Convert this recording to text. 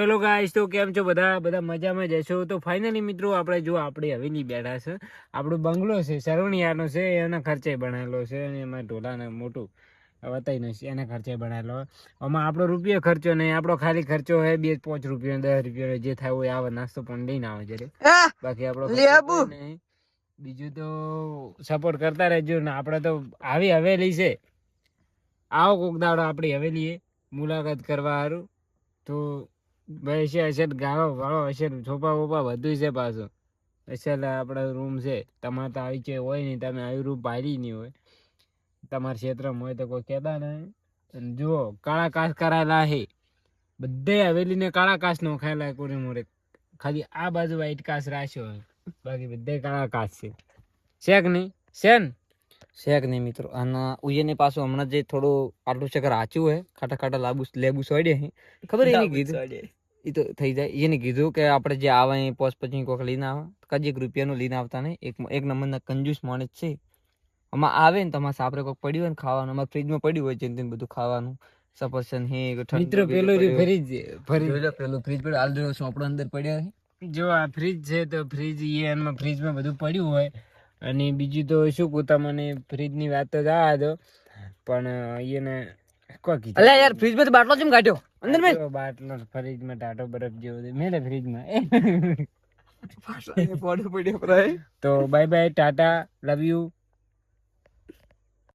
Hello guys, તો કેમ છો બધા મજામાં જશો? તો ફાઇનલી મિત્રો આપણે જો આપણે હવેલી બેઠા છે. આપણો બંગલો છે, સરવણિયાનો છે, એના ખર્ચે બનાવેલો છે અને એમાં ઢોલાને મોટું વતાઈ નથી એના ખર્ચે બનાવેલો. આમાં આપણો રૂપિયો ખર્ચો નહીં, આપણો ખાલી ખર્ચો હોય 2-5 રૂપિયા 10 રૂપિયા જે થાય હોય આવે, નાસ્તો પણ લઈને આવે છે. બાકી આપણો ખર્ચો નહીં. બીજું તો સપોર્ટ કરતા રહેજો ને. આપણે તો આવી હવેલી છે, આવો કોક દાડો આપણી હવેલીએ મુલાકાત કરવા સારું. તો ભાઈ હશે ગાળો વાળો હશે, છોપા બોપા બધું છે પાછું. અસલ આપણા રૂમ છે. તમારે તો આવી છે હોય નહીં, તમે આવી રૂમ પાડી નહીં હોય તમારા ક્ષેત્રમાં હોય તો કોઈ કહેતા નહીં. જુઓ, કાળા કાચ કરાયેલા છે બધે હવેલીને, કાળા કાચ નો ખાયેલા કોરે મોરે. ખાલી આ બાજુ વ્હાઈટ કાચ રાખ્યો હોય, બાકી બધે કાળા કાચ છે. શેક નહીં શેન શેક નહીં મિત્રો. અને ઉયને પાછું હમણાં જે થોડું આટલું ચક્કર આચ્યું હોય, ખાટા ખાટા લેબુ સોડે ખબર એની કીધું એ તો થઈ જાય. એને કીધું કે આપણે જે આવે એ પોસ પછી કોઈક લઈને આવે, કદી 1 રૂપિયાનું લઈને આવતા નહીં. એક નંબરના કંજૂસ માણસ છે. આમાં આવે ને તમારે સાપરે કોઈક પડ્યું હોય ને ખાવાનું, અમારે ફ્રીજમાં પડ્યું હોય છે બધું ખાવાનું, સફરજન હે મિત્રો. પેલું ફ્રીજ પેલું ફ્રીજ પડ્યું હાલ જો સોપડો અંદર પડ્યો છે. જો આ ફ્રીજ છે તો ફ્રીજ એમાં ફ્રીજમાં બધું પડ્યું હોય. અને બીજું તો શું કહું તમને, ફ્રીજની વાત તો જવા દો, પણ એને અલ્યા યાર ફ્રીજમાં તો બાટલો કેમ કાઢ્યો અંદર મેં? બાટલો ફ્રીજમાં ટાટો બરફ જેવો મેલે ફ્રીજમાં. તો bye bye, Tata, love you.